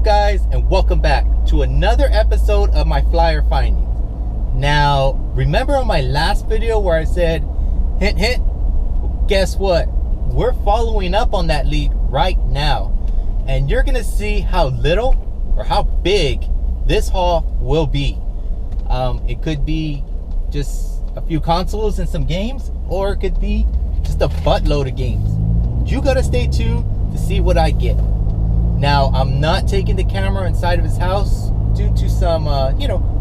up, guys, and welcome back to another episode of my flyer findings. Now, remember on my last video where I said, hint, hint? Guess what? We're following up on that lead right now. And you're going to see how little or how big this haul will be. It could be just a few consoles and some games, or it could be just a buttload of games. You got to stay tuned to see what I get. Now, I'm not taking the camera inside of his house due to some,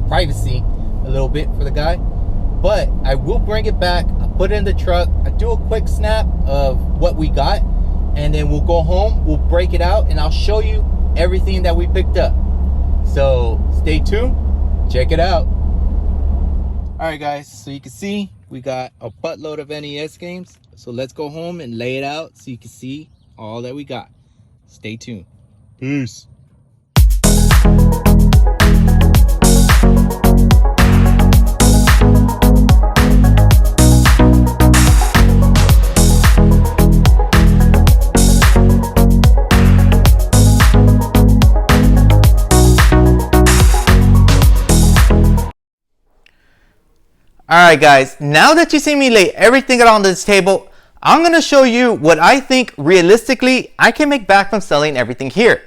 privacy a little bit for the guy. But I will bring it back. I'll put it in the truck. I do a quick snap of what we got. And then we'll go home. We'll break it out. And I'll show you everything that we picked up. So stay tuned. Check it out. Alright, guys. So you can see we got a buttload of NES games. So let's go home and lay it out so you can see all that we got. Stay tuned. Peace. Alright, guys, now that you see me lay everything out on this table, I'm going to show you what I think realistically I can make back from selling everything here.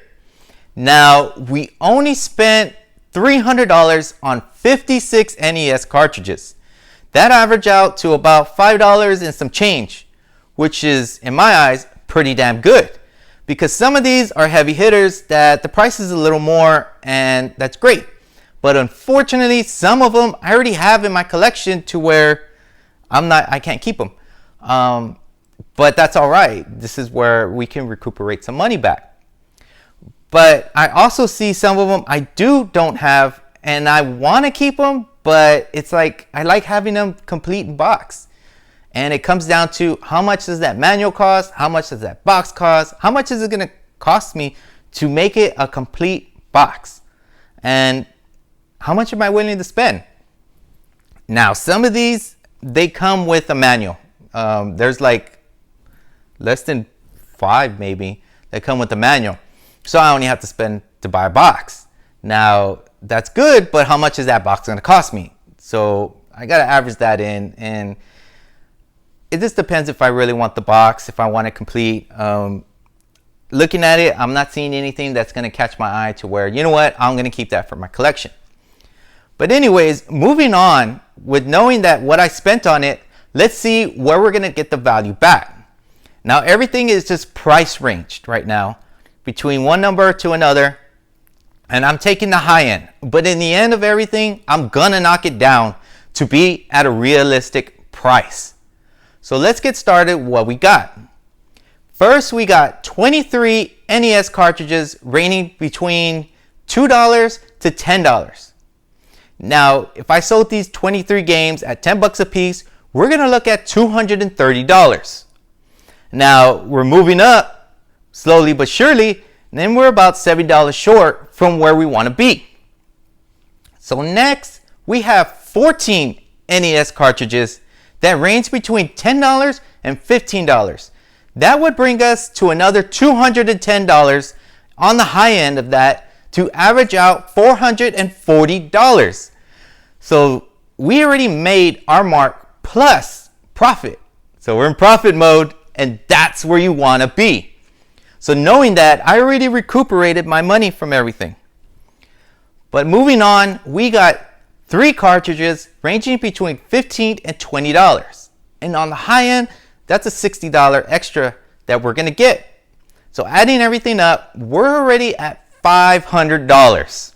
Now, we only spent $300 on 56 NES cartridges. That averaged out to about $5 and some change, which is, in my eyes, pretty damn good. Because some of these are heavy hitters that the price is a little more, and that's great. But unfortunately, some of them I already have in my collection to where I can't keep them. But that's all right. This is where we can recuperate some money back. But I also see some of them I don't have, and I want to keep them, but it's like I like having them complete in box. And it comes down to how much does that manual cost? How much does that box cost? How much is it going to cost me to make it a complete box? And how much am I willing to spend? Now, some of these, they come with a manual. There's like less than 5 maybe that come with the manual. So I only have to spend to buy a box. Now, that's good, but how much is that box going to cost me? So I got to average that in, and it just depends if I really want the box, if I want it complete. Looking at it, I'm not seeing anything that's going to catch my eye to where, you know what, I'm going to keep that for my collection. But anyways, moving on, with knowing that what I spent on it, let's see where we're going to get the value back. Now, everything is just price ranged right now between one number to another. And I'm taking the high end. But in the end of everything, I'm going to knock it down to be at a realistic price. So let's get started with what we got. First, we got 23 NES cartridges ranging between $2 to $10. Now, if I sold these 23 games at 10 bucks a piece, we're going to look at $230. Now, we're moving up slowly but surely, and then we're about $70 short from where we want to be. So next, we have 14 NES cartridges that range between $10 and $15. That would bring us to another $210 on the high end of that, to average out $440. So we already made our mark plus profit. So we're in profit mode, and that's where you want to be. So knowing that, I already recuperated my money from everything. But moving on, we got 3 cartridges ranging between $15 and $20. And on the high end, that's a $60 extra that we're going to get. So adding everything up, we're already at $500.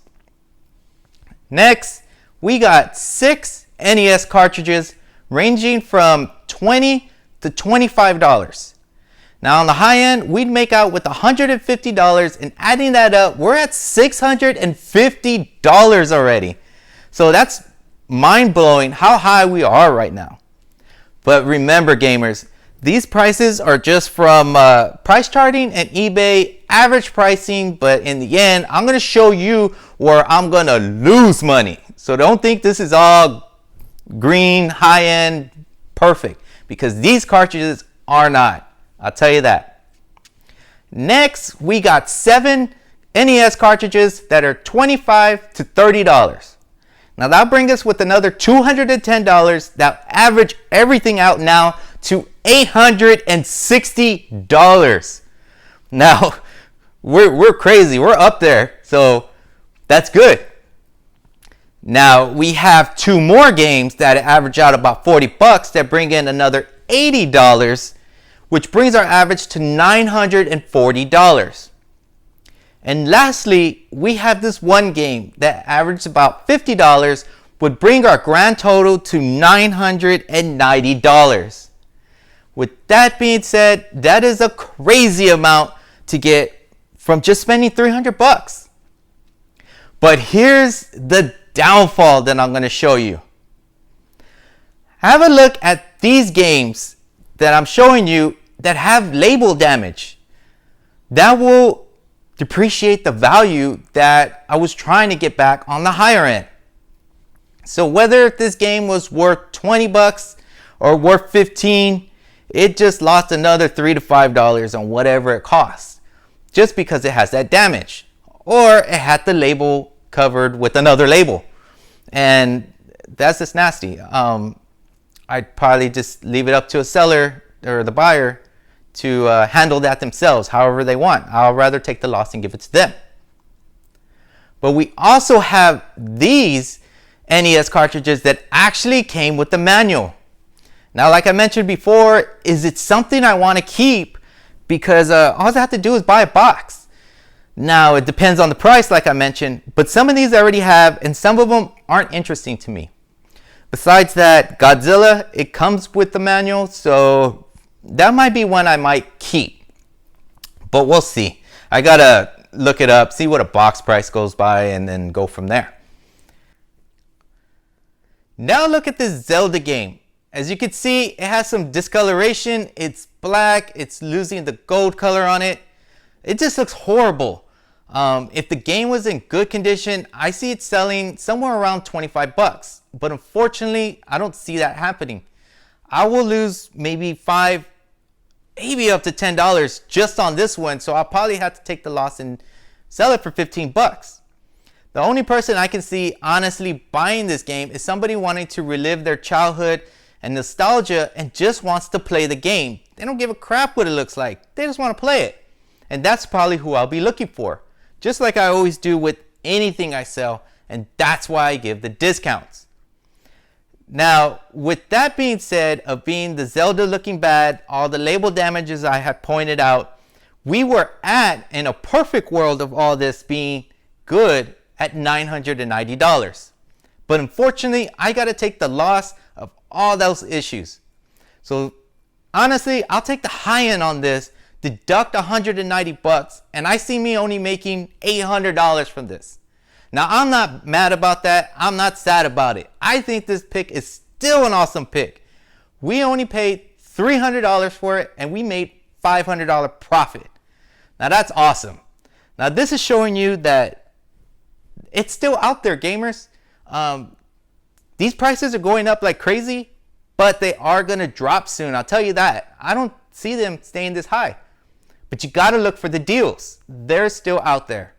Next, we got 6 NES cartridges ranging from $20 to $25. Now on the high end, we'd make out with $150, and adding that up, we're at $650 already. So that's mind-blowing how high we are right now. But remember, gamers, these prices are just from price charting and eBay average pricing, but in the end, I'm going to show you where I'm going to lose money. So don't think this is all green, high-end, perfect, because these cartridges are not. I'll tell you that. Next, we got 7 NES cartridges that are $25 to $30. Now that'll bring us with another $210 that average everything out now to $860. Now we're crazy. We're up there. So that's good. Now we have two more games that average out about $40 that bring in another $80, which brings our average to $940. And lastly, we have this one game that averaged about $50, would bring our grand total to $990. With that being said, that is a crazy amount to get from just spending $300. But here's the downfall that I'm going to show you. Have a look at these games that I'm showing you that have label damage. That will depreciate the value that I was trying to get back on the higher end. So whether this game was worth $20 or worth $15, it just lost another $3 to $5 on whatever it costs, just because it has that damage, or it had the label covered with another label, and that's just nasty. I'd probably just leave it up to a seller or the buyer to handle that themselves however they want. I'll rather take the loss and give it to them. But we also have these NES cartridges that actually came with the manual. Now, like I mentioned before, is it something I want to keep? Because all I have to do is buy a box. Now, it depends on the price, like I mentioned, but some of these I already have, and some of them aren't interesting to me. Besides that, Godzilla, it comes with the manual, so that might be one I might keep. But we'll see. I gotta look it up, see what a box price goes by, and then go from there. Now look at this Zelda game. As you can see, it has some discoloration. It's black, it's losing the gold color on it. It just looks horrible. If the game was in good condition, I see it selling somewhere around $25. But unfortunately, I don't see that happening. I will lose maybe $5, maybe up to $10 just on this one. So I'll probably have to take the loss and sell it for $15. The only person I can see honestly buying this game is somebody wanting to relive their childhood and nostalgia and just wants to play the game. They don't give a crap what it looks like. They just want to play it. And that's probably who I'll be looking for. Just like I always do with anything I sell. And that's why I give the discounts. Now, with that being said, of being the Zelda looking bad, all the label damages I had pointed out, we were in a perfect world of all this being good at $990. But unfortunately, I got to take the loss of all those issues. So honestly, I'll take the high end on this, deduct $190, and I see me only making $800 from this. Now, I'm not mad about that. I'm not sad about it. I think this pick is still an awesome pick. We only paid $300 for it, and we made $500 profit. Now, that's awesome. Now, this is showing you that it's still out there, gamers. These prices are going up like crazy, but they are going to drop soon. I'll tell you that. I don't see them staying this high. But you got to look for the deals. They're still out there.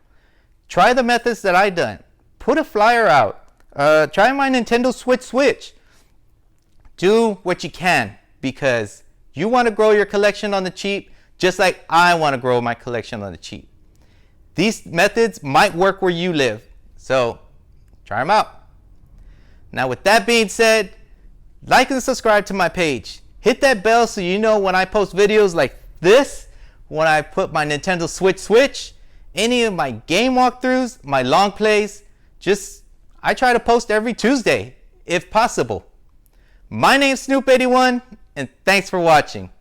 Try the methods that I done. Put a flyer out. Try my Nintendo Switch. Do what you can, because you want to grow your collection on the cheap, just like I want to grow my collection on the cheap. These methods might work where you live, so try them out. Now, with that being said, like and subscribe to my page. Hit that bell so you know when I post videos like this, when I put my Nintendo Switch, any of my game walkthroughs, my long plays. I try to post every Tuesday, if possible. My name's Snoop81, and thanks for watching.